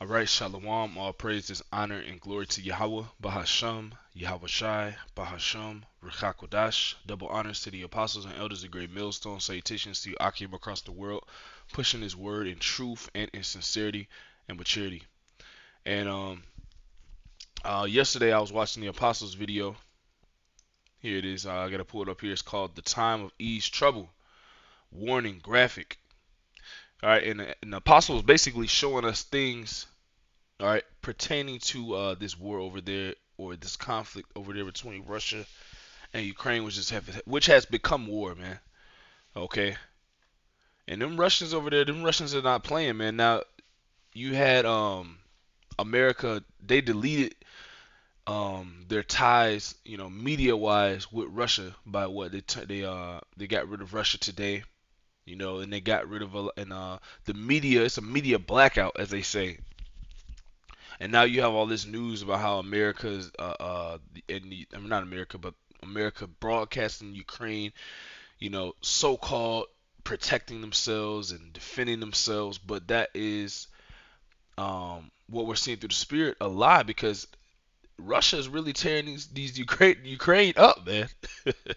All right, Shalom. All praises, honor, and glory to Yahweh, Bahasham, Yahweh Shai, Bahasham, Ruchakodash. Double honors to the apostles and elders of Great Millstone. Salutations to you, Akim, across the world, pushing His word in truth and in sincerity and maturity. And yesterday I was watching the apostles video. Here it is. I gotta pull it up here. It's called "The Time of Eve's Trouble." Warning, graphic. All right, and the apostle was basically showing us things, all right, pertaining to this war over there, or this conflict over there between Russia and Ukraine, which has become war, man. Okay, and them Russians over there, them Russians are not playing, man. Now you had America, they deleted their ties, media wise with Russia by what they got rid of Russia Today, and they got rid of the media. It's a media blackout, as they say. And now you have all this news about how America's, I mean, not America, but America broadcasting Ukraine, so-called protecting themselves and defending themselves. But that is what we're seeing through the spirit a lie, because Russia is really tearing these Ukraine up, man.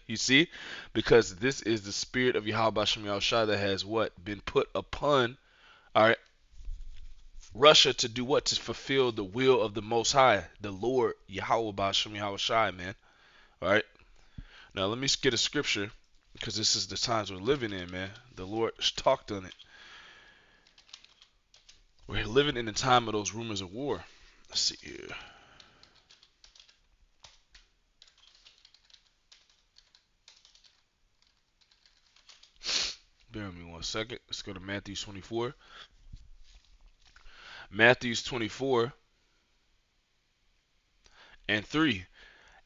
You see, because this is the spirit of Yahweh Shem Yahushua that has what been put upon, all right, Russia, to do what? To fulfill the will of the Most High, the Lord Yahweh Ba'ashem Yahweh Shai, man. All right. Now let me get a scripture, because this is the times we're living in, man. The Lord talked on it. We're living in the time of those rumors of war. Let's see here. Bear with me 1 second. Let's go to Matthew 24. Matthew 24 and 3.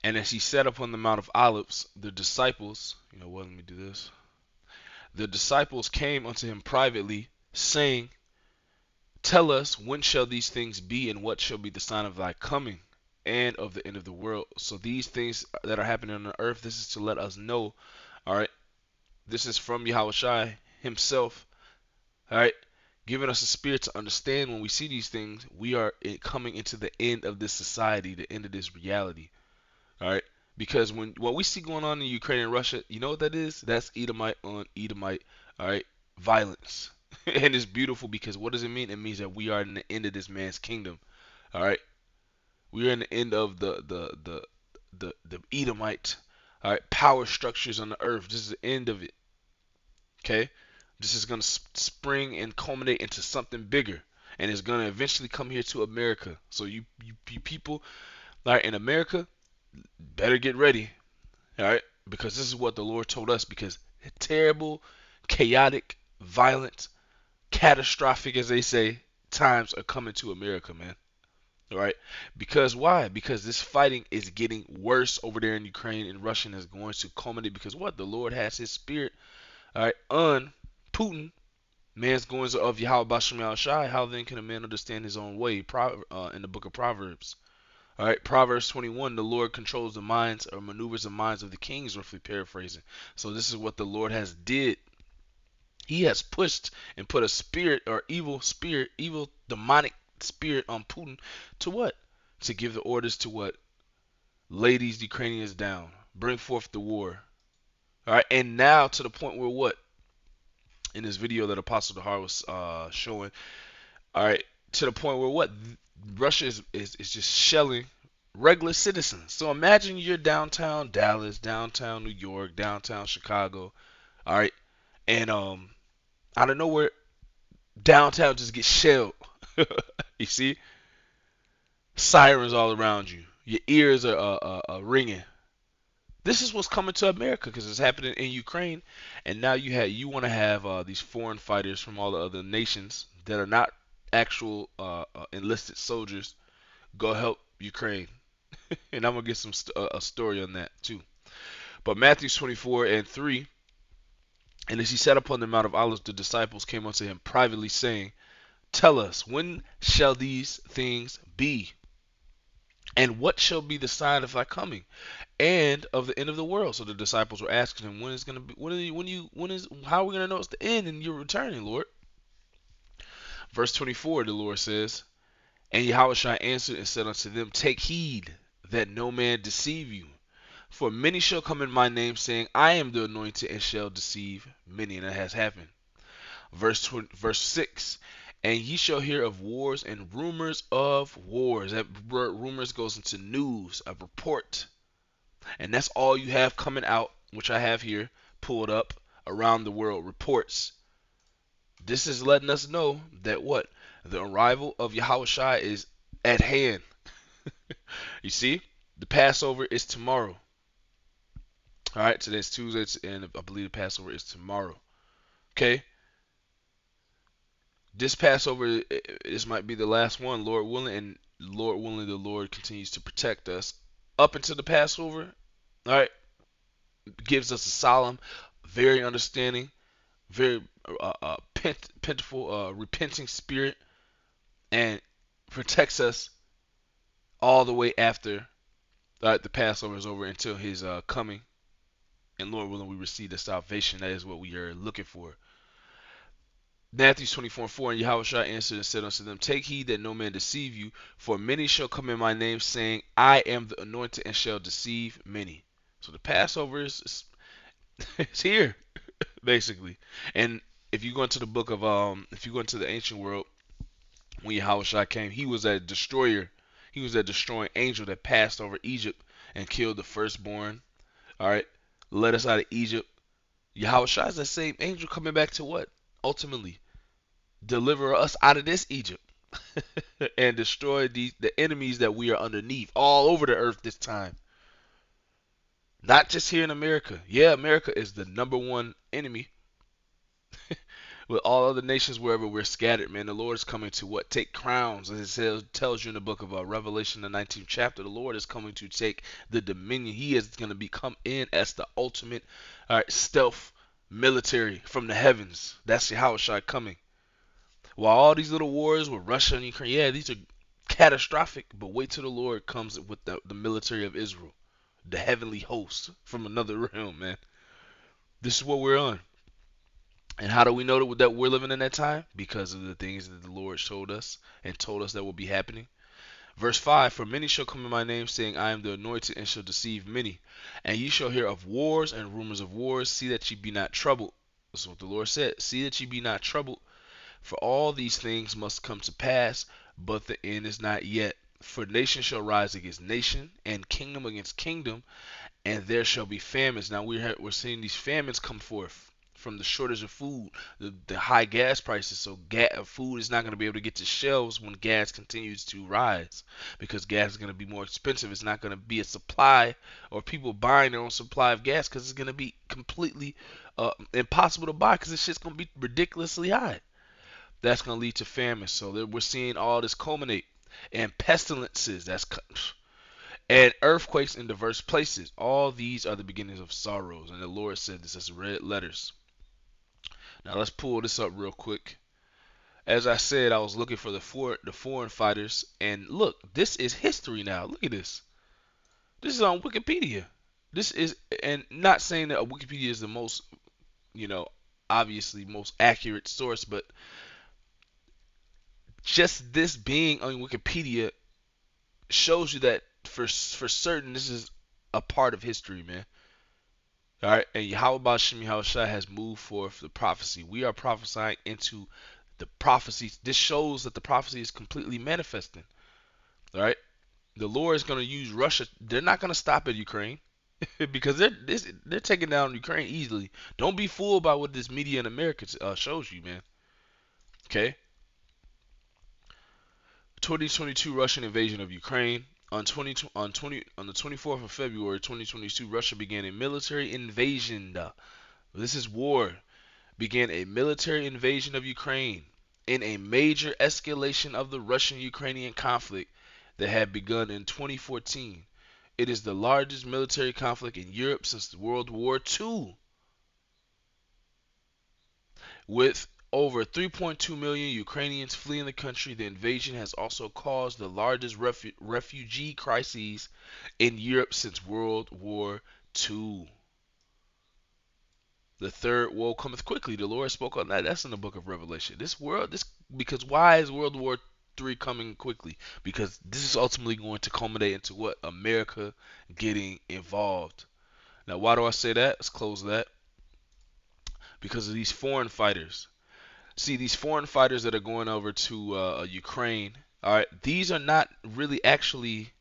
And as he sat upon the Mount of Olives, the disciples, let me do this. The disciples came unto him privately, saying, Tell us, when shall these things be, and what shall be the sign of thy coming and of the end of the world? So these things that are happening on the earth, this is to let us know, all right, this is from Yahweh Shai himself, all right, giving us a spirit to understand when we see these things, we are coming into the end of this society, the end of this reality, all right? Because what we see going on in Ukraine and Russia, you know what that is? That's Edomite on Edomite, all right, violence. And it's beautiful, because what does it mean? It means that we are in the end of this man's kingdom. All right, we are in the end of the Edomite, all right, power structures on the earth. This is the end of it. Okay, this is gonna spring and culminate into something bigger, and it's gonna eventually come here to America. So you people, all right, in America, better get ready. All right, because this is what the Lord told us. Because terrible, chaotic, violent, catastrophic, as they say, times are coming to America, man. All right, because why? Because this fighting is getting worse over there in Ukraine, and Russia is going to culminate. Because what? The Lord has His Spirit, all right, on Putin. Man's goings of Yahweh Bashem Yahushai. How then can a man understand his own way? In the book of Proverbs. All right, Proverbs 21. The Lord controls the minds, or maneuvers the minds of the kings, roughly paraphrasing. So this is what the Lord has did. He has pushed and put a spirit, evil demonic spirit on Putin to what? To give the orders to what? Lay these Ukrainians down. Bring forth the war. All right, and now to the point where what? In this video that Apostle Dahar was showing, all right, to the point where what? Russia is just shelling regular citizens. So imagine you're downtown Dallas, downtown New York, downtown Chicago, all right, and out of nowhere, downtown just gets shelled. You see, sirens all around you. Your ears are ringing. This is what's coming to America, because it's happening in Ukraine, and now you want to have these foreign fighters from all the other nations that are not actual enlisted soldiers go help Ukraine. And I'm gonna get a story on that too. But Matthew 24 and 3, and as he sat upon the Mount of Olives, the disciples came unto him privately, saying, Tell us, when shall these things be? And what shall be the sign of thy coming and of the end of the world? So the disciples were asking him, when is gonna be, how are we gonna know it's the end and you're returning, Lord? Verse 24, the Lord says, And Yahushua answered and said unto them, Take heed that no man deceive you. For many shall come in my name, saying, I am the anointed, and shall deceive many. And that has happened. Verse 6. And ye shall hear of wars and rumors of wars. That word rumors goes into news, a report. And that's all you have coming out, which I have here pulled up around the world. Reports. This is letting us know that what? The arrival of Yahushua is at hand. You see? The Passover is tomorrow. Alright, today's Tuesday, and I believe the Passover is tomorrow. Okay? This Passover, this might be the last one, Lord willing, and Lord willing, the Lord continues to protect us up until the Passover. Alright? Gives us a solemn, very understanding, very plentiful, repenting spirit, and protects us all the way after the Passover is over until his coming. And Lord willing, we receive the salvation. That is what we are looking for. Matthew 24:4, and Yahushua answered and said unto them, Take heed that no man deceive you, for many shall come in my name, saying, I am the anointed, and shall deceive many. So the Passover is it's here, basically. And if you go into the book of if you go into the ancient world, when Yahushua came, he was a destroyer. He was a destroying angel that passed over Egypt and killed the firstborn. All right, led us out of Egypt. Yahushua is that same angel coming back to what? Ultimately, deliver us out of this Egypt and destroy the enemies that we are underneath all over the earth this time. Not just here in America. Yeah, America is the number one enemy. With all other nations wherever we're scattered, man, the Lord is coming to what? Take crowns. As it tells you in the book of Revelation, the 19th chapter, the Lord is coming to take the dominion. He is going to become in as the ultimate stealth military from the heavens. That's Yahushua coming. While all these little wars with Russia and Ukraine, yeah, these are catastrophic, but wait till the Lord comes with the military of Israel, the heavenly host from another realm, man. This is what we're on. And how do we know that we're living in that time? Because of the things that the Lord showed us and told us that will be happening. Verse 5, For many shall come in my name, saying, I am the anointed, and shall deceive many. And ye shall hear of wars and rumors of wars. See that ye be not troubled. That's what the Lord said. See that ye be not troubled. For all these things must come to pass, but the end is not yet. For nation shall rise against nation, and kingdom against kingdom, and there shall be famines. Now we're seeing these famines come forth from the shortage of food, the high gas prices. So food is not going to be able to get to shelves when gas continues to rise, because gas is going to be more expensive. It's not going to be a supply or people buying their own supply of gas, because it's going to be completely impossible to buy, because this shit's going to be ridiculously high. That's going to lead to famine. So we're seeing all this culminate, and pestilences. And earthquakes in diverse places. All these are the beginnings of sorrows. And the Lord said this as red letters. Now let's pull this up real quick. As I said, I was looking for the foreign fighters, and look, this is history now. Look at this. This is on Wikipedia. This is, and not saying that Wikipedia is the most, obviously most accurate source, but just this being on Wikipedia shows you that for certain this is a part of history, man. All right, and Yahweh Shem Yahushua has moved forth the prophecy. We are prophesying into the prophecies. This shows that the prophecy is completely manifesting. All right, the Lord is going to use Russia. They're not going to stop at Ukraine because they're taking down Ukraine easily. Don't be fooled by what this media in America shows you, man. Okay. 2022 Russian invasion of Ukraine. On the 24th of February 2022, Russia began a military invasion. This is war. Began a military invasion of Ukraine in a major escalation of the Russian-Ukrainian conflict that had begun in 2014. It is the largest military conflict in Europe since World War II, with over 3.2 million Ukrainians fleeing the country. The invasion has also caused the largest refugee crises in Europe since World War II. The third woe cometh quickly. The Lord spoke on that. That's in the book of Revelation. Because why is World War three coming quickly, because this is ultimately going to culminate into what? America getting involved. Now, why do I say that? Let's close that. Because of these foreign fighters. See, these foreign fighters that are going over to Ukraine, all right, these are not really actually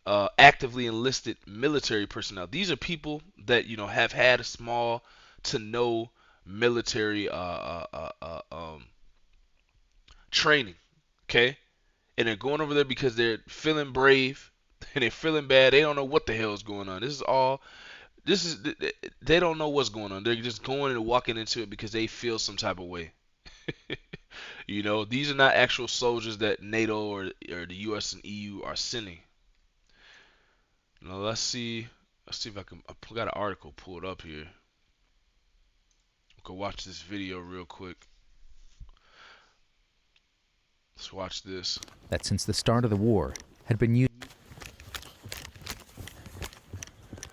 actively enlisted military personnel. These are people that have had a small to no military training. Okay, and they're going over there because they're feeling brave and they're feeling bad. They don't know what the hell is going on. This is all. This is they don't know what's going on. They're just going and walking into it because they feel some type of way. These are not actual soldiers that NATO or the U.S. and EU are sending. Now let's see. Let's see if I got an article pulled up here. We can watch this video real quick. Let's watch this. That since the start of the war had been used.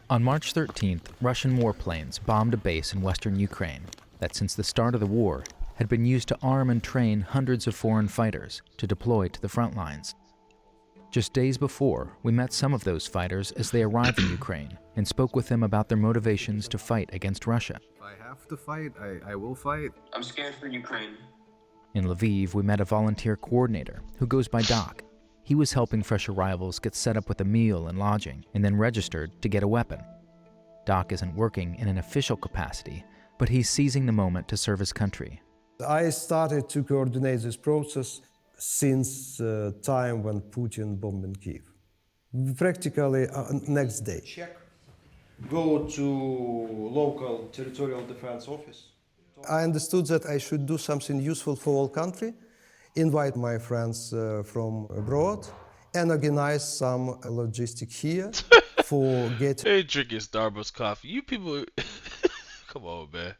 On March 13th, Russian warplanes bombed a base in western Ukraine that since the start of the war had been used to arm and train hundreds of foreign fighters to deploy to the front lines. Just days before, we met some of those fighters as they arrived in Ukraine and spoke with them about their motivations to fight against Russia. If I have to fight, I will fight. I'm scared for Ukraine. In Lviv, we met a volunteer coordinator who goes by Doc. He was helping fresh arrivals get set up with a meal and lodging and then registered to get a weapon. Doc isn't working in an official capacity, but he's seizing the moment to serve his country. I started to coordinate this process since time when Putin bombed Kyiv. Practically next day. Check. Go to local territorial defense office. I understood that I should do something useful for all country, invite my friends from abroad, and organize some logistic here for getting. Hey, drinking Starbucks coffee. You people, come on, man.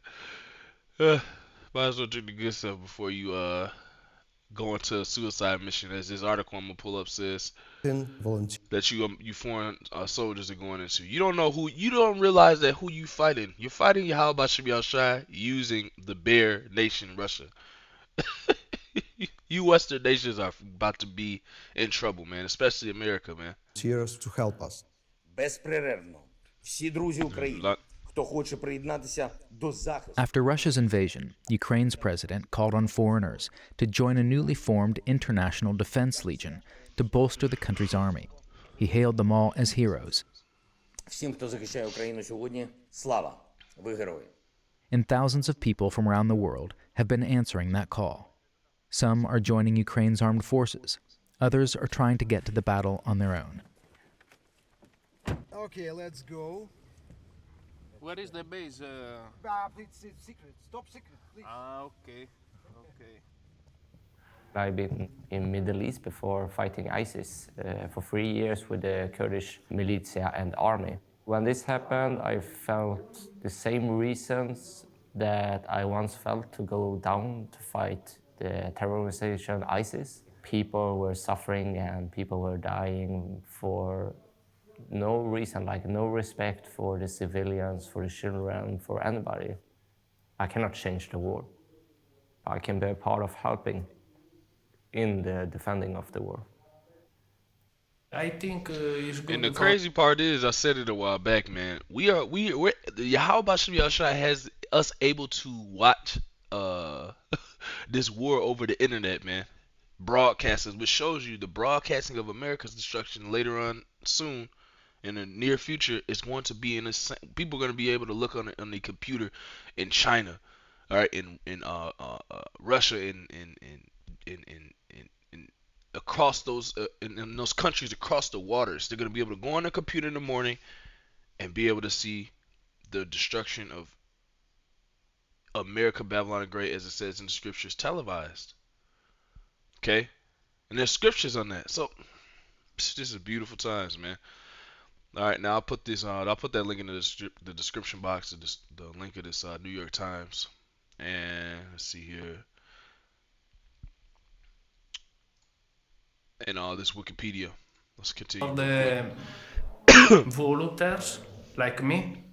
Might as well drink the good stuff before you go into a suicide mission, as this article I'm gonna pull up says that you foreign soldiers are going into. You don't realize that who you fighting. You're fighting Yahweh Shem Yahushai using the bear nation Russia. You Western nations are about to be in trouble, man, especially America, man. Here to help us. Безперервно. Всі друзі України, хто хоче приєднатися до захисту. After Russia's invasion, Ukraine's president called on foreigners to join a newly formed International Defense Legion to bolster the country's army. He hailed them all as heroes. Всім, хто захищає Україну сьогодні, слава! Ви герої. And thousands of people from around the world have been answering that call. Some are joining Ukraine's armed forces. Others are trying to get to the battle on their own. Okay, let's go. Where is the base? It's secret. Stop secret, please. Okay. I've been in Middle East before fighting ISIS for 3 years with the Kurdish militia and army. When this happened, I felt the same reasons that I once felt to go down to fight the terror organization ISIS. People were suffering and people were dying for no reason, like no respect for the civilians, for the children, for anybody. I cannot change the war. I can be a part of helping in the defending of the war. I think it's good. And the crazy part is, I said it a while back, man. We're Yahweh Shem Yahushai has us able to watch this war over the internet, man. Broadcasters, which shows you the broadcasting of America's destruction later on soon. In the near future, is going to be in the same. People are going to be able to look on the computer in China, all right, in Russia, in across those in those countries across the waters. They're going to be able to go on their computer in the morning and be able to see the destruction of America, Babylon the Great, as it says in the scriptures, televised. Okay, and there's scriptures on that. So this is beautiful times, man. All right, now I'll put this on. I'll put that link in the description box of this, the link of this New York Times, and let's see here, and this Wikipedia. Let's continue. For the volunteers like me,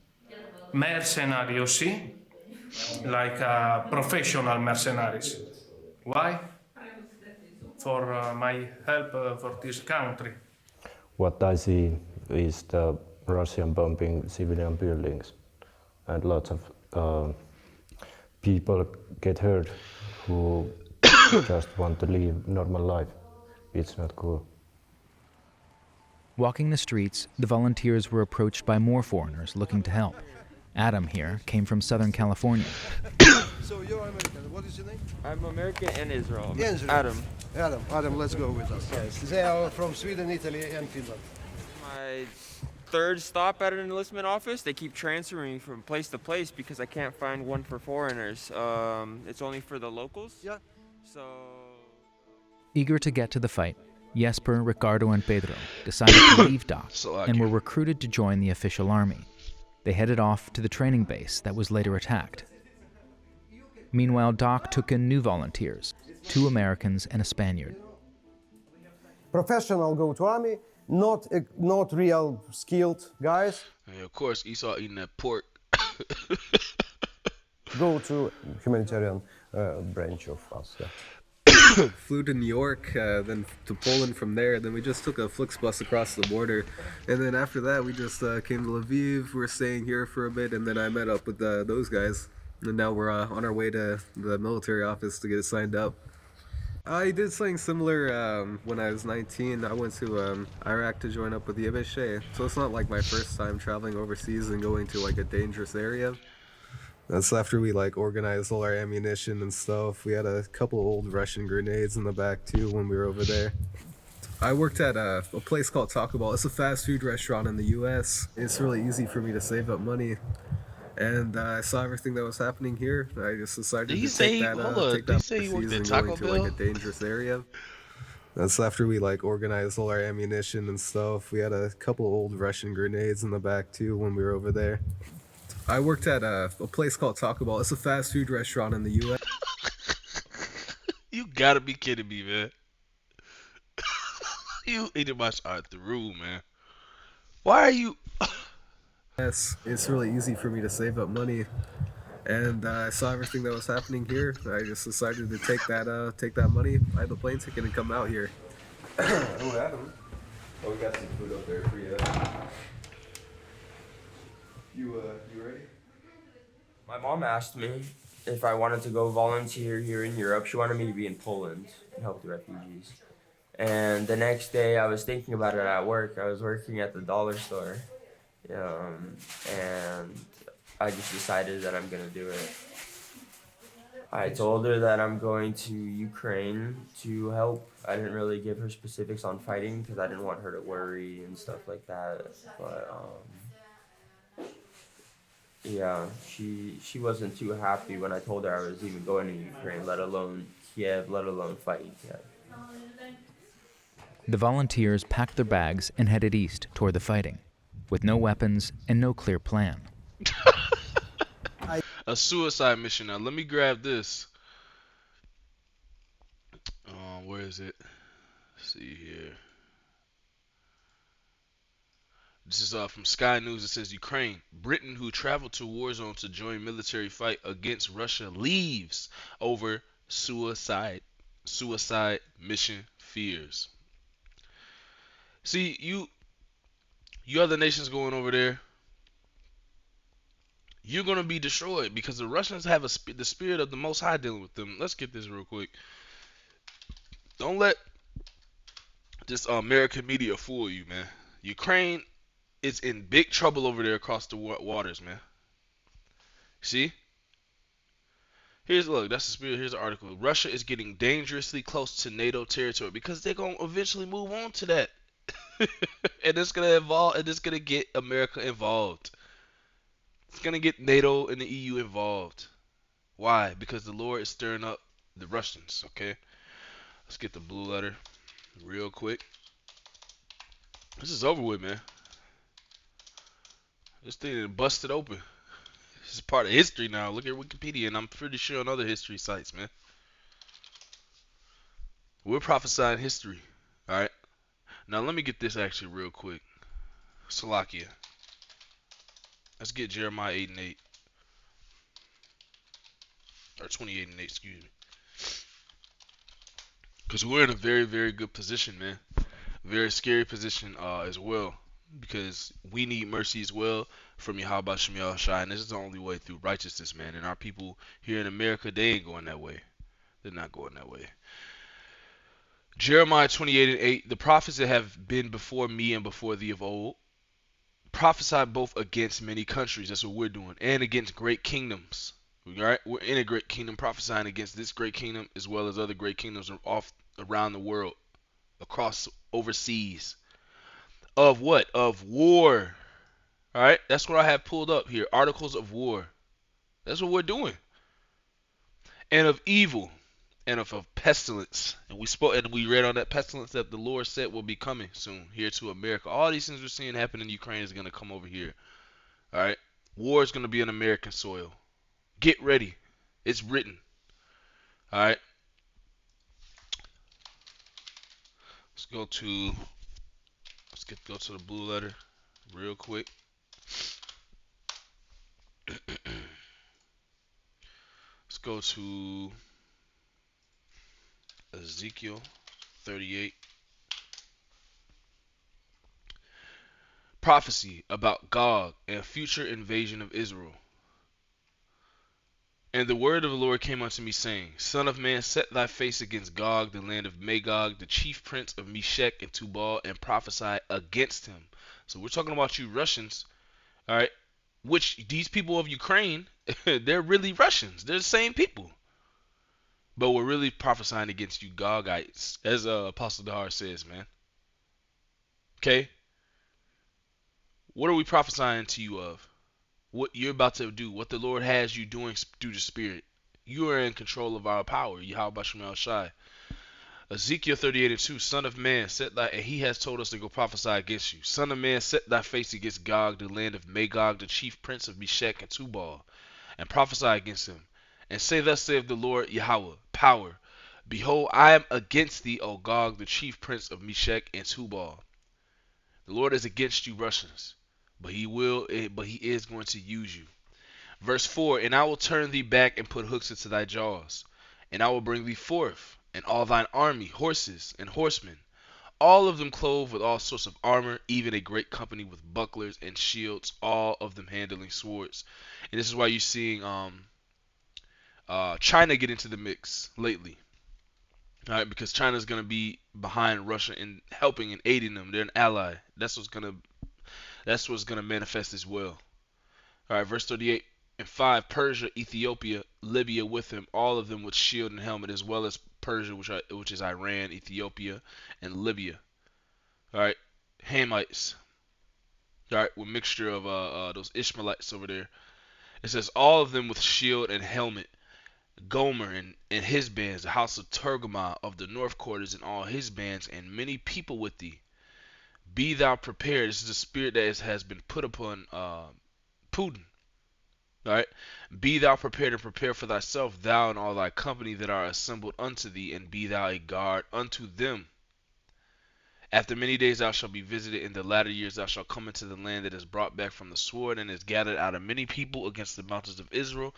mercenaries, see, like professional mercenaries. Why? for my help for this country. What I see is the Russian bombing civilian buildings, and lots of people get hurt who just want to live normal life. It's not cool. Walking the streets, the volunteers were approached by more foreigners looking to help. Adam here came from Southern California. So you're American. What is your name? I'm American and Israel. Israel. Adam, let's go with us. Yes. They are from Sweden, Italy, and Finland. My third stop at an enlistment office. They keep transferring me from place to place because I can't find one for foreigners. It's only for the locals. Yeah. So. Eager to get to the fight, Jesper, Ricardo, and Pedro decided to leave Doc and were recruited to join the official army. They headed off to the training base that was later attacked. Meanwhile, Doc took in new volunteers, 2 Americans and a Spaniard. Professional go to army, not real skilled guys. And of course, Esau eating that pork. Go to humanitarian branch of us. Yeah. Flew to New York, then to Poland from there. Then we just took a Flixbus across the border, and then after that we just came to Lviv. We're staying here for a bit, and then I met up with those guys, and now we're on our way to the military office to get it signed up. I did something similar when I was 19. I went to Iraq to join up with the Yebeshe, so it's not like my first time traveling overseas and going to like a dangerous area. That's after we like organized all our ammunition and stuff. We had a couple old Russian grenades in the back too when we were over there. I worked at a place called Taco Bell. It's a fast food restaurant in the US. It's really easy for me to save up money. And I saw everything that was happening here. I just decided to take that overseas and going to like a dangerous area. That's after we like organized all our ammunition and stuff. We had a couple old Russian grenades in the back too when we were over there. I worked at a place called Taco Bell. It's a fast food restaurant in the U.S. You gotta be kidding me, man. You eating my shot through, man. Why are you? Yes, it's really easy for me to save up money, and I saw everything that was happening here. I just decided to take that money, buy the plane ticket, and come out here. Oh, Adam. Oh, we got some food up there for you. You ready? My mom asked me if I wanted to go volunteer here in Europe. She wanted me to be in Poland and help the refugees. And the next day I was thinking about it at work. I was working at the dollar store. And I just decided that I'm going to do it. I told her that I'm going to Ukraine to help. I didn't really give her specifics on fighting because I didn't want her to worry and stuff like that. But yeah, she wasn't too happy when I told her I was even going to Ukraine, let alone Kiev, let alone fighting Kiev. The volunteers packed their bags and headed east toward the fighting, with no weapons and no clear plan. A suicide mission. Now let me grab this. Where is it? Let's see here. This is from Sky News. It says Ukraine. Britain, who traveled to war zone to join military fight against Russia, leaves over suicide mission fears. See, you other nations going over there, you're going to be destroyed because the Russians have the spirit of the Most High dealing with them. Let's get this real quick. Don't let this American media fool you, man. Ukraine is in big trouble over there across the waters, man. See? Look, that's the spirit. Here's the article. Russia is getting dangerously close to NATO territory because they're going to eventually move on to that. And it's going to evolve, and it's going to get America involved. It's going to get NATO and the EU involved. Why? Because the Lord is stirring up the Russians, okay? Let's get the blue letter real quick. This is over with, man. This thing is busted open. This is part of history now. Look at Wikipedia, and I'm pretty sure on other history sites, man. We're prophesying history, alright? Now, let me get this actually real quick. Salakia. Let's get Jeremiah 8 and 8. Or 28 and 8, excuse me. Because we're in a very, very good position, man. Very scary position as well. Because we need mercy as well from Yahweh Shem Shai. And this is the only way through righteousness, man. And our people here in America, they ain't going that way. They're not going that way. Jeremiah 28:8. The prophets that have been before me and before thee of old prophesied both against many countries. That's what we're doing. And against great kingdoms. Right? We're in a great kingdom, prophesying against this great kingdom as well as other great kingdoms off around the world, across overseas. Of what? Of war. All right, that's what I have pulled up here. Articles of war. That's what we're doing. And of evil, and of pestilence. And we read on that pestilence that the Lord said will be coming soon here to America. All these things we're seeing happen in Ukraine is going to come over here. All right, war is going to be on American soil. Get ready. It's written. All right. Let's go to the blue letter real quick. Let's go to Ezekiel 38. Prophecy about Gog and future invasion of Israel. And the word of the Lord came unto me, saying, Son of man, set thy face against Gog, the land of Magog, the chief prince of Meshech and Tubal, and prophesy against him. So we're talking about you Russians, all right? Which these people of Ukraine, they're really Russians. They're the same people. But we're really prophesying against you Gogites, as Apostle Dahar says, man. Okay? What are we prophesying to you of? What you're about to do, what the Lord has you doing through the Spirit. You are in control of our power. Yahweh Shem Shai. Ezekiel 38:2. Son of man, and he has told us to go prophesy against you. Son of man, set thy face against Gog, the land of Magog, the chief prince of Meshech and Tubal, and prophesy against him. And say, thus saith the Lord Yahweh, power. Behold, I am against thee, O Gog, the chief prince of Meshech and Tubal. The Lord is against you, Russians. But he is going to use you. Verse 4, and I will turn thee back and put hooks into thy jaws, and I will bring thee forth, and all thine army, horses and horsemen, all of them clothed with all sorts of armor, even a great company with bucklers and shields, all of them handling swords. And this is why you're seeing China get into the mix lately. All right, because China's going to be behind Russia in helping and aiding them. They're an ally. That's what's going to manifest as well. All right, verse 38 and 5. Persia, Ethiopia, Libya with him, all of them with shield and helmet, as well as Persia, which is Iran, Ethiopia, and Libya. All right, Hamites. All right, with mixture of those Ishmaelites over there. It says all of them with shield and helmet. Gomer and his bands, the house of Tergama of the north quarters, and all his bands, and many people with thee. Be thou prepared. This is the spirit that has been put upon Putin. Alright? Be thou prepared and prepare for thyself, thou and all thy company that are assembled unto thee, and be thou a guard unto them. After many days thou shalt be visited. In the latter years thou shalt come into the land that is brought back from the sword, and is gathered out of many people against the mountains of Israel,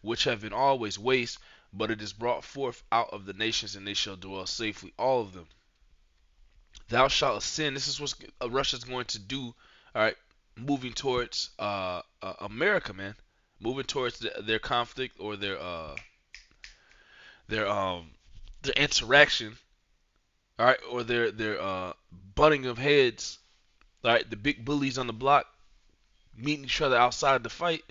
which have been always waste, but it is brought forth out of the nations, and they shall dwell safely, all of them. Thou shalt ascend. This is what Russia's going to do. All right, moving towards America, man. Moving towards their conflict or their interaction. All right, or their butting of heads. All right, the big bullies on the block meeting each other outside the fight.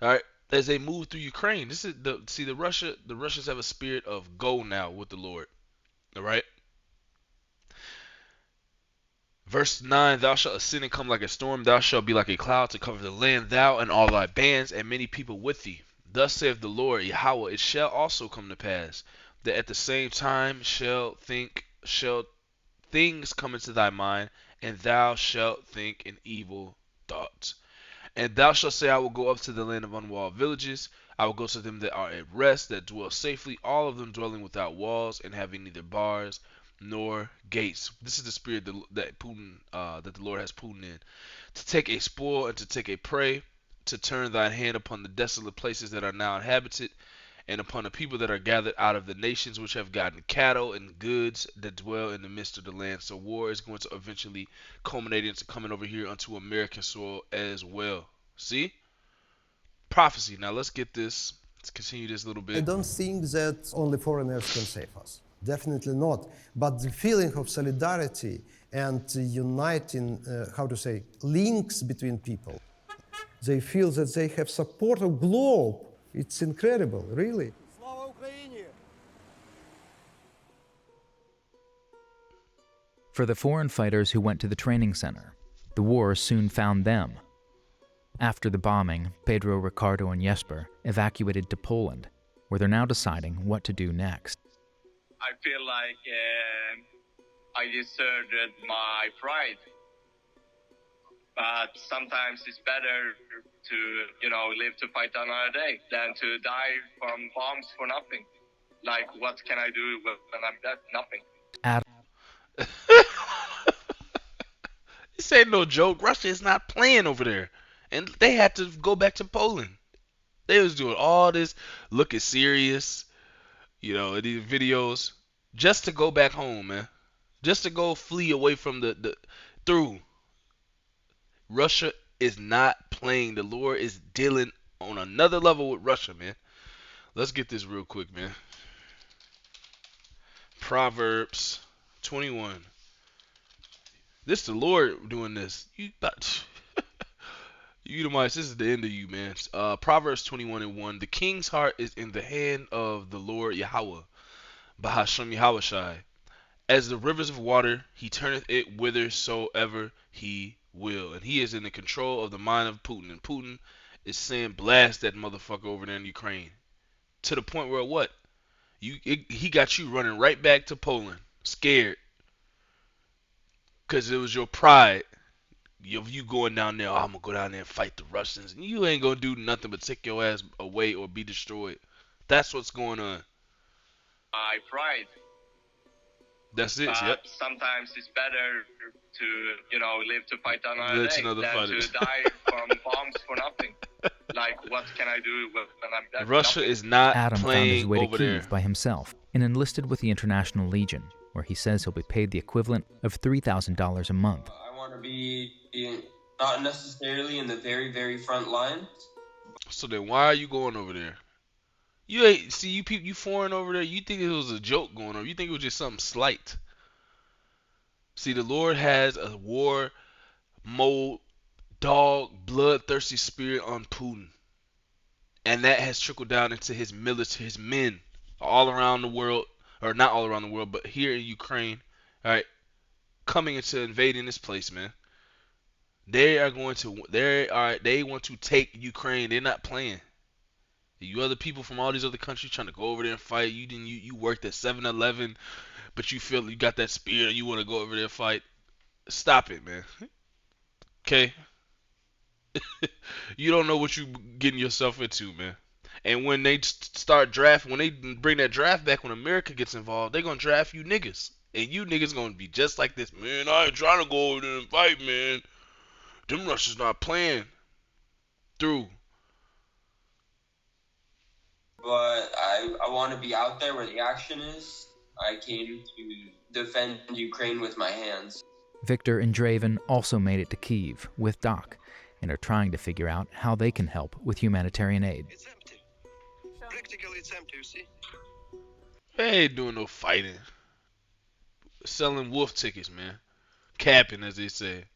All right, as they move through Ukraine. This is the Russians have a spirit of go now with the Lord. All right. Verse 9, thou shalt ascend and come like a storm, thou shalt be like a cloud to cover the land, thou and all thy bands, and many people with thee. Thus saith the Lord Yahweh, it shall also come to pass, that at the same time shall things come into thy mind, and thou shalt think in evil thoughts. And thou shalt say, I will go up to the land of unwalled villages, I will go to them that are at rest, that dwell safely, all of them dwelling without walls, and having neither bars nor gates. This is the spirit that the Lord has Putin in. To take a spoil and to take a prey, to turn thine hand upon the desolate places that are now inhabited, and upon the people that are gathered out of the nations which have gotten cattle and goods that dwell in the midst of the land. So war is going to eventually culminate into coming over here onto American soil as well. See? Prophecy. Now let's get this. Let's continue this a little bit. I don't think that only foreigners can save us. Definitely not. But the feeling of solidarity and uniting, links between people. They feel that they have support of globe. It's incredible, really. For the foreign fighters who went to the training center, the war soon found them. After the bombing, Pedro, Ricardo, and Jesper evacuated to Poland, where they're now deciding what to do next. I feel like I deserted my pride. But sometimes it's better to, live to fight another day than to die from bombs for nothing. Like, what can I do when I'm dead? Nothing. This ain't no joke. Russia is not playing over there. And they had to go back to Poland. They was doing all this, looking serious, in these videos, just to go back home, man. Just to go flee away from through. Russia is not playing. The Lord is dealing on another level with Russia, man. Let's get this real quick, man. Proverbs 21. This is the Lord doing this. You Edomites, this is the end of you, man. Proverbs 21:1. The king's heart is in the hand of the Lord Yahweh, Bahashem Yahushai. As the rivers of water, he turneth it whithersoever he will. And he is in the control of the mind of Putin. And Putin is saying, blast that motherfucker over there in Ukraine. To the point where what? He got you running right back to Poland, scared. Because it was your pride. You going down there, I'm going to go down there and fight the Russians. And you ain't going to do nothing but take your ass away or be destroyed. That's what's going on. My pride. That's it, yep. Sometimes it's better to, live to fight another day than fighters. to die from bombs for nothing. Like, what can I do when I'm dead? Russia is not Adam playing found his way to over Kyiv there by himself and enlisted with the International Legion, where he says he'll be paid the equivalent of $3,000 a month. I want to be not necessarily in the very, very front line. So then why are you going over there? You ain't see you foreign over there. You think it was a joke going on? You think it was just something slight? See, the Lord has a war mode, dog, bloodthirsty spirit on Putin, and that has trickled down into his military, his men, all around the world, or not all around the world, but here in Ukraine. All right, coming into invading this place, man. They want to take Ukraine. They're not playing. You other people from all these other countries trying to go over there and fight. You worked at 7-Eleven, but you feel you got that spirit. You want to go over there and fight. Stop it, man. Okay. You don't know what you getting yourself into, man. And when they start drafting, when they bring that draft back, when America gets involved, they're gonna draft you niggas, and you niggas gonna be just like this, man. I ain't trying to go over there and fight, man. Them Russians not playing through. But I want to be out there where the action is. I came to defend Ukraine with my hands. Victor and Draven also made it to Kyiv with Doc and are trying to figure out how they can help with humanitarian aid. It's empty. Practically it's empty, you see? They ain't doing no fighting. Selling wolf tickets, man. Capping, as they say.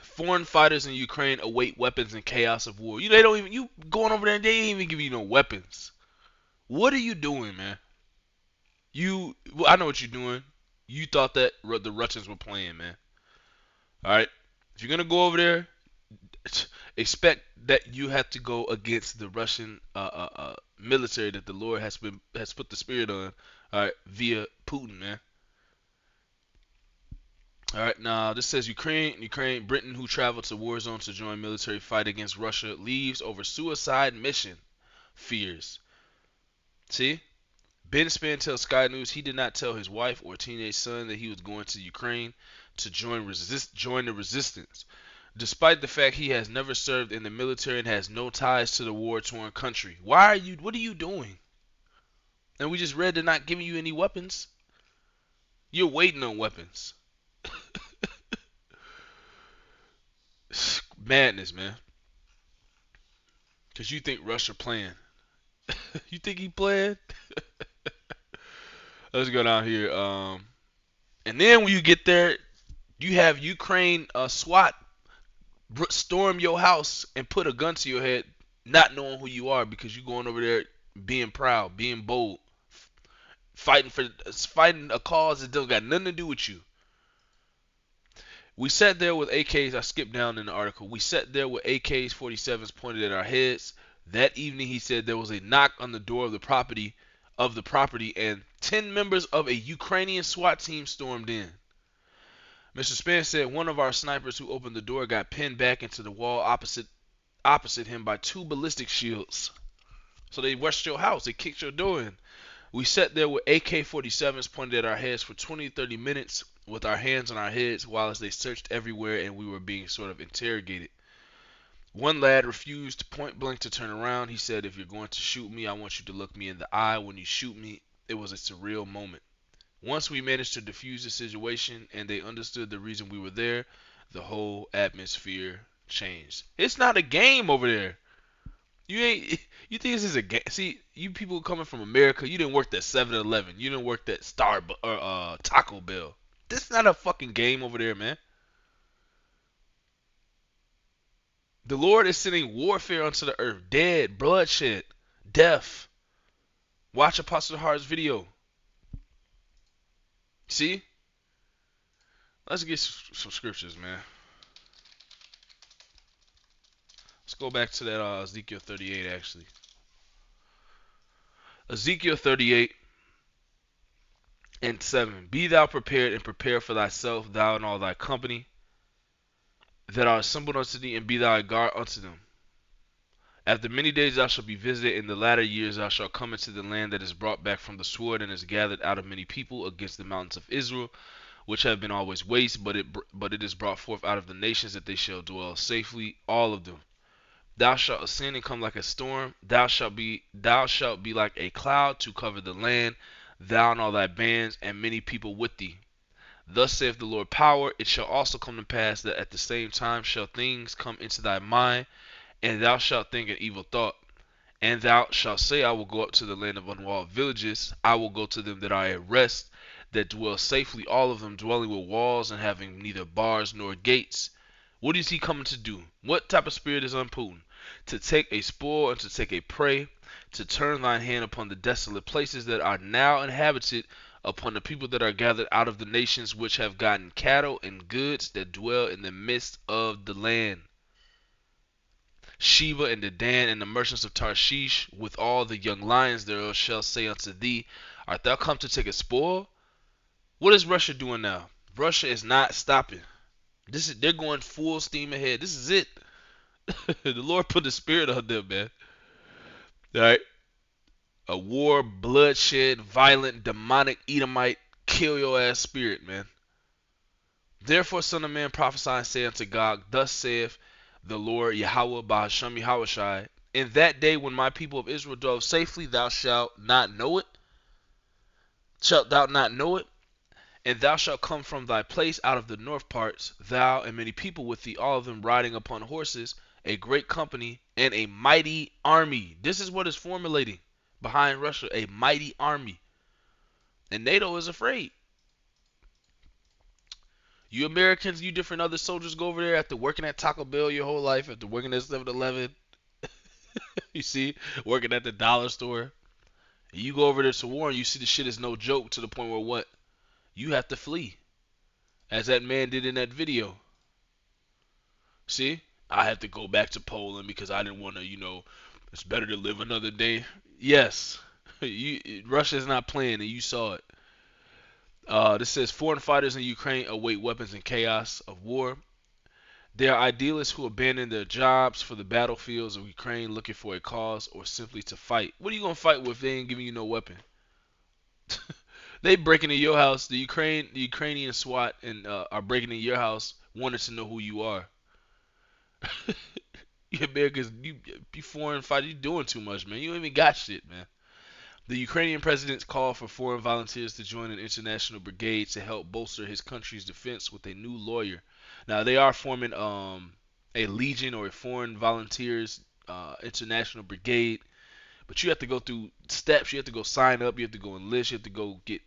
Foreign fighters in Ukraine await weapons in chaos of war. You going over there and they ain't even give you no weapons. What are you doing, man? I know what you're doing. You thought that the Russians were playing, man. All right. If you're gonna go over there, expect that you have to go against the Russian military that the Lord has put the spirit on. All right, via Putin, man. All right, now this says Ukraine, Britain, who traveled to war zones to join military fight against Russia, leaves over suicide mission fears. See? Ben Span tells Sky News he did not tell his wife or teenage son that he was going to Ukraine to join the resistance. despite the fact he has never served in the military and has no ties to the war-torn country. What are you doing? And we just read they're not giving you any weapons. You're waiting on weapons. Madness, man. Because you think Russia playing. You think he playing? Let's go down here. And then when you get there, you have Ukraine SWAT storm your house and put a gun to your head, not knowing who you are because you're going over there being proud, being bold, fighting a cause that don't got nothing to do with you. We sat there with AKs. I skipped down in the article. We sat there with AKs 47s pointed at our heads. That evening, he said there was a knock on the door of the property, and 10 members of a Ukrainian SWAT team stormed in. Mr. Spence said one of our snipers who opened the door got pinned back into the wall opposite him by 2 ballistic shields. So they rushed your house. They kicked your door in. We sat there with AK-47s pointed at our heads for 20-30 minutes with our hands on our heads while they searched everywhere and we were being sort of interrogated. One lad refused point blank to turn around. He said, if you're going to shoot me, I want you to look me in the eye. When you shoot me, it was a surreal moment. Once we managed to defuse the situation and they understood the reason we were there, the whole atmosphere changed. It's not a game over there. You think this is a game? See, you people coming from America, you didn't work at 7-Eleven. You didn't work at Starbucks or Taco Bell. This is not a fucking game over there, man. The Lord is sending warfare onto the earth. Dead, bloodshed, death. Watch Apostle Hart's video. See? Let's get some scriptures, man. Let's go back to that Ezekiel 38, actually. Ezekiel 38 and 7. Be thou prepared and prepare for thyself, thou and all thy company that are assembled unto thee, and be thou a guard unto them. After many days thou shalt be visited, in the latter years thou shalt come into the land that is brought back from the sword and is gathered out of many people against the mountains of Israel, which have been always waste, but it is brought forth out of the nations that they shall dwell safely, all of them. Thou shalt ascend and come like a storm. Thou shalt be like a cloud to cover the land, thou and all thy bands, and many people with thee. Thus saith the Lord power, it shall also come to pass that at the same time shall things come into thy mind, and thou shalt think an evil thought. And thou shalt say, I will go up to the land of unwalled villages. I will go to them that are at rest, that dwell safely, all of them dwelling with walls and having neither bars nor gates. What is he coming to do? What type of spirit is unpotent? To take a spoil and to take a prey, to turn thine hand upon the desolate places that are now inhabited, upon the people that are gathered out of the nations which have gotten cattle and goods that dwell in the midst of the land. Sheba and Dedan and the merchants of Tarshish with all the young lions thereof shall say unto thee, art thou come to take a spoil? What is Russia doing now? Russia is not stopping. They're going full steam ahead. This is it. The Lord put the spirit on them, man. Alright? A war, bloodshed, violent, demonic, Edomite, kill your ass spirit, man. Therefore, son of man, prophesy and say unto Gog, thus saith the Lord Yahweh Bahasham Yahushai, in that day when my people of Israel dwell safely, thou shalt not know it. Shalt thou not know it? And thou shalt come from thy place out of the north parts, thou and many people with thee, all of them riding upon horses, a great company and a mighty army. This is what is formulating behind Russia, a mighty army. And NATO is afraid. You Americans, you different other soldiers go over there after working at Taco Bell your whole life, after working at 7-Eleven, you see, working at the dollar store. And you go over there to war and you see the shit is no joke to the point where what? You have to flee. As that man did in that video. See? I have to go back to Poland because I didn't want to, it's better to live another day. Yes. Russia is not playing and you saw it. This says foreign fighters in Ukraine await weapons and chaos of war. They are idealists who abandon their jobs for the battlefields of Ukraine looking for a cause or simply to fight. What are you going to fight with if they ain't giving you no weapon? They breaking into your house. The Ukrainian SWAT and are breaking into your house wanting to know who you are. You Americans, you foreign fighter, you doing too much, man. You don't even got shit, man. The Ukrainian president called for foreign volunteers to join an international brigade to help bolster his country's defense with a new lawyer. Now they are forming a legion or a foreign volunteers international brigade, but you have to go through steps. You have to go sign up. You have to go enlist. You have to go get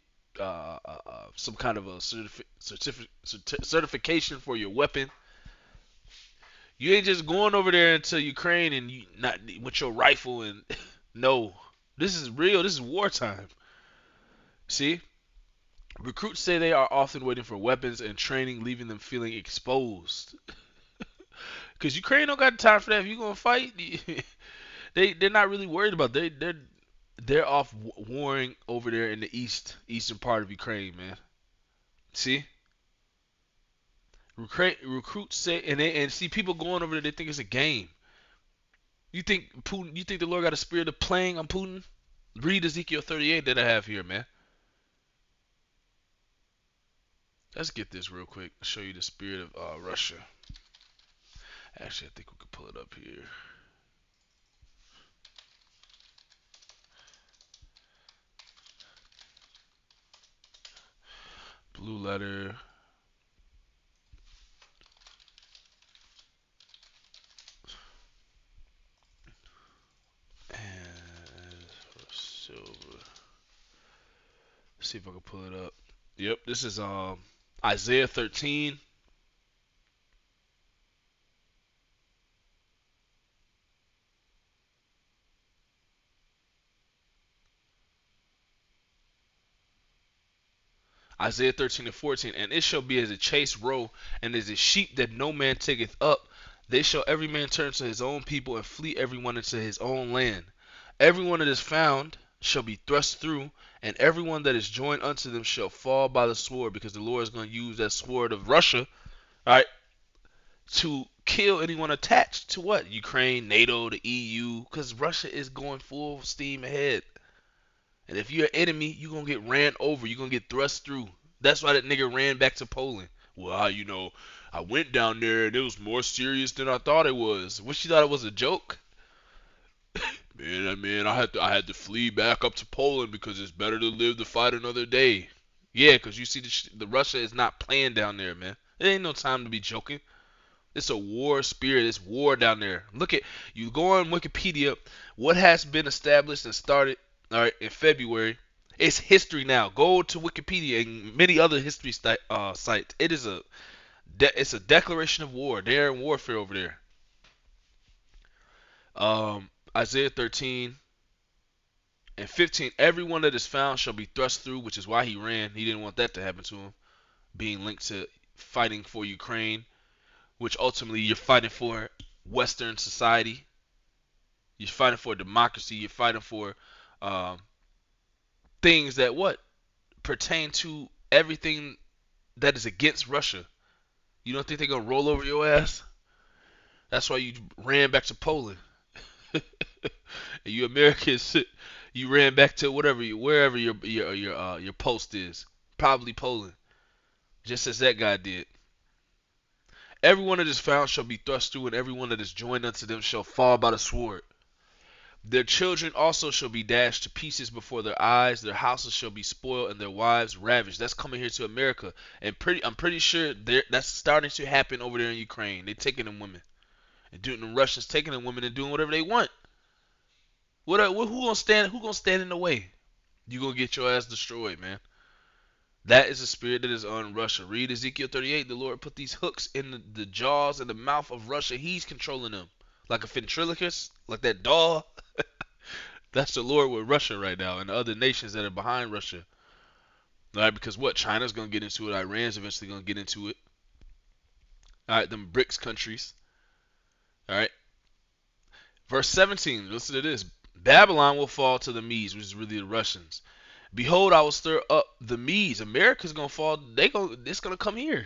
some kind of a certification for your weapon. You ain't just going over there into Ukraine and you not with your rifle and no. This is real. This is wartime. See? Recruits say they are often waiting for weapons and training, leaving them feeling exposed. Because Ukraine don't got time for that. If you gonna fight, they're not really worried about it. They're off warring over there in the eastern part of Ukraine, man. See? Recruits say and see people going over there. They think it's a game. You think Putin? You think the Lord got a spirit of playing on Putin? Read Ezekiel 38 that I have here, man. Let's get this real quick. I'll show you the spirit of Russia. Actually, I think we could pull it up here. Blue letter. Silver. See if I can pull it up. Yep, this is Isaiah 13. Isaiah 13 and 14. And it shall be as a chased roe, and as a sheep that no man taketh up. They shall every man turn to his own people, and flee every one into his own land. Everyone that is found shall be thrust through, and everyone that is joined unto them shall fall by the sword, because the Lord is going to use that sword of Russia, all right, to kill anyone attached to what? Ukraine, NATO, the EU, because Russia is going full steam ahead. And if you're an enemy, you're going to get ran over. You're going to get thrust through. That's why that nigga ran back to Poland. Well, I went down there and it was more serious than I thought it was. What, you thought it was a joke? Man, I had to flee back up to Poland because it's better to live to fight another day. Yeah, because you see the Russia is not playing down there, man. There ain't no time to be joking. It's a war spirit. It's war down there. Look at, you go on Wikipedia, what has been established and started, all right, in February. It's history now. Go to Wikipedia and many other history sites. It's a declaration of war. They're in warfare over there. Isaiah 13 and 15. Everyone that is found shall be thrust through, which is why he ran. He didn't want that to happen to him. Being linked to fighting for Ukraine, which ultimately you're fighting for Western society. You're fighting for democracy. You're fighting for things that pertain to everything that is against Russia. You don't think they're gonna roll over your ass? That's why you ran back to Poland. You Americans, you ran back to wherever your post is. Probably Poland, just as that guy did. Everyone that is found shall be thrust through, and everyone that is joined unto them shall fall by the sword. Their children also shall be dashed to pieces before their eyes. Their houses shall be spoiled, and their wives ravished. That's coming here to America, and I'm pretty sure that's starting to happen over there in Ukraine. They're taking them women, and doing the Russians taking them women and doing whatever they want. Who gonna stand in the way? You gonna get your ass destroyed, man. That is a spirit that is on Russia. Read Ezekiel 38. The Lord put these hooks in the jaws and the mouth of Russia. He's controlling them. Like a ventriloquist, like that doll. That's the Lord with Russia right now and the other nations that are behind Russia. All right, because China's going to get into it. Iran's eventually going to get into it. All right, them BRICS countries. All right. Verse 17, listen to this. Babylon will fall to the Medes, which is really the Russians. Behold, I will stir up the Medes. America's going to fall. It's going to come here.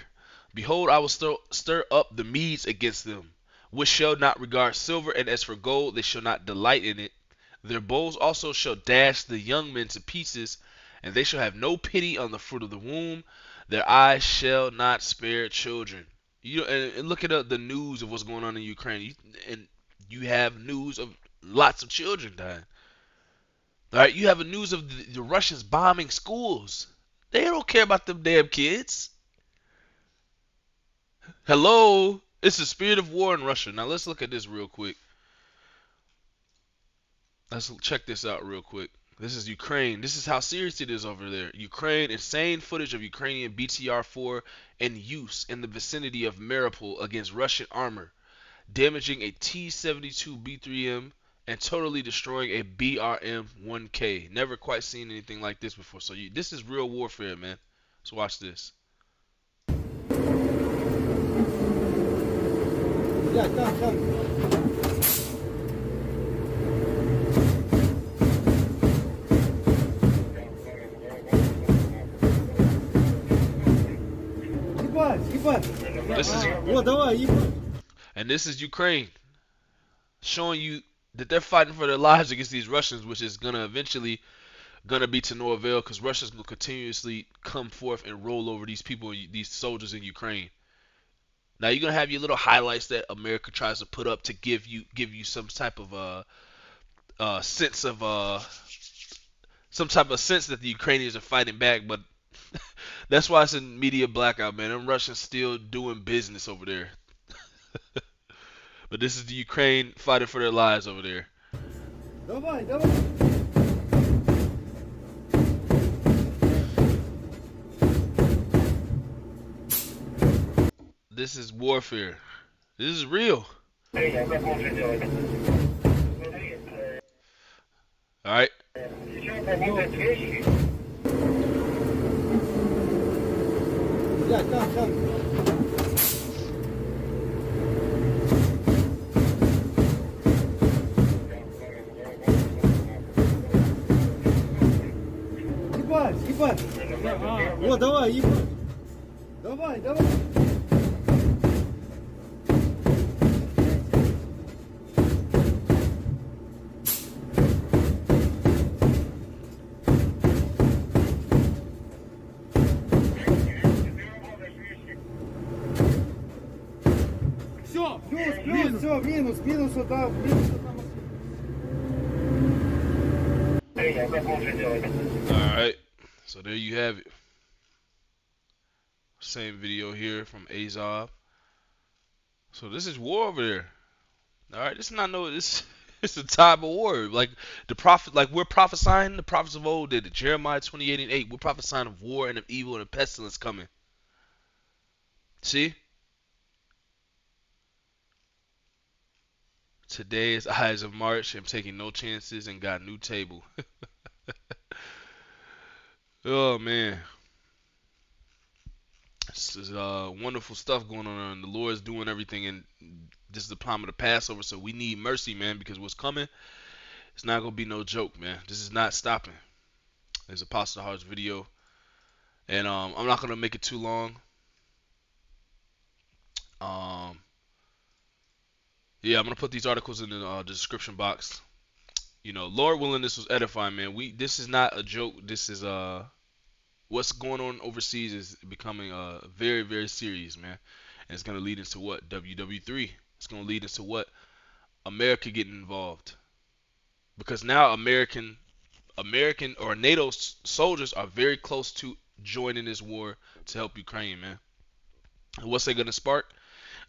Behold, I will stir up the Medes against them, which shall not regard silver, and as for gold, they shall not delight in it. Their bows also shall dash the young men to pieces, and they shall have no pity on the fruit of the womb. Their eyes shall not spare children. and look at the news of what's going on in Ukraine, and you have news of lots of children dying. All right, you have a news of the Russians bombing schools. They don't care about them damn kids. Hello, it's the spirit of war in Russia. Now let's look at this real quick. Let's check this out real quick. This is Ukraine. This is how serious it is over there. Ukraine, insane footage of Ukrainian BTR-4 in use in the vicinity of Mariupol against Russian armor, damaging a T-72B3M and totally destroying a BRM-1K. Never quite seen anything like this before. So this is real warfare, man. Let's watch this. Yeah, come. And this is Ukraine showing you that they're fighting for their lives against these Russians, which is gonna eventually be to no avail, because Russia's gonna continuously come forth and roll over these people, these soldiers in Ukraine. Now you're gonna have your little highlights that America tries to put up to give you some type of sense of sense that the Ukrainians are fighting back, but that's why it's a media blackout, man. Them Russians still doing business over there. But this is the Ukraine fighting for their lives over there. This is warfare. This is real. Alright. Yeah, come. Ебать. Вот, давай, ебать. Давай. Все, минус, вот там, Alright, so there you have it. Same video here from Azov. So this is war over there. Alright, this is not this. It's a time of war. Like the prophet, like we're prophesying. The prophets of old did it. Jeremiah 28:8. We're prophesying of war and of evil and of pestilence coming. See? Today is Eyes of March. I'm taking no chances and got a new table. Oh man, this is wonderful stuff going on, and the Lord's doing everything. And this is the time of the Passover, so we need mercy, man, because what's coming, it's not gonna be no joke, man. This is not stopping. There's Apostle Heart's video, and I'm not gonna make it too long. Yeah, I'm gonna put these articles in the description box. You know, Lord willing, this was edifying, man. This is not a joke. This is what's going on overseas is becoming very, very serious, man. And it's gonna lead into what? WW3. It's gonna lead into what? America getting involved, because now American or NATO soldiers are very close to joining this war to help Ukraine, man. And what's they gonna spark?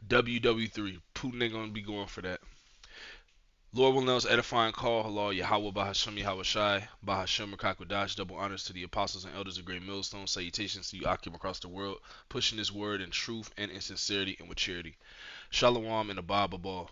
WW3. Putin ain't gonna be going for that. Lord will know us edifying call. Halal Yahweh Bahasham Yahweh Shai Bahasham Rakakwadash. Double honors to the apostles and elders of Great Millstone. Salutations to you Akim across the world, pushing this word in truth and in sincerity and with charity. Shalom and Abba Babal.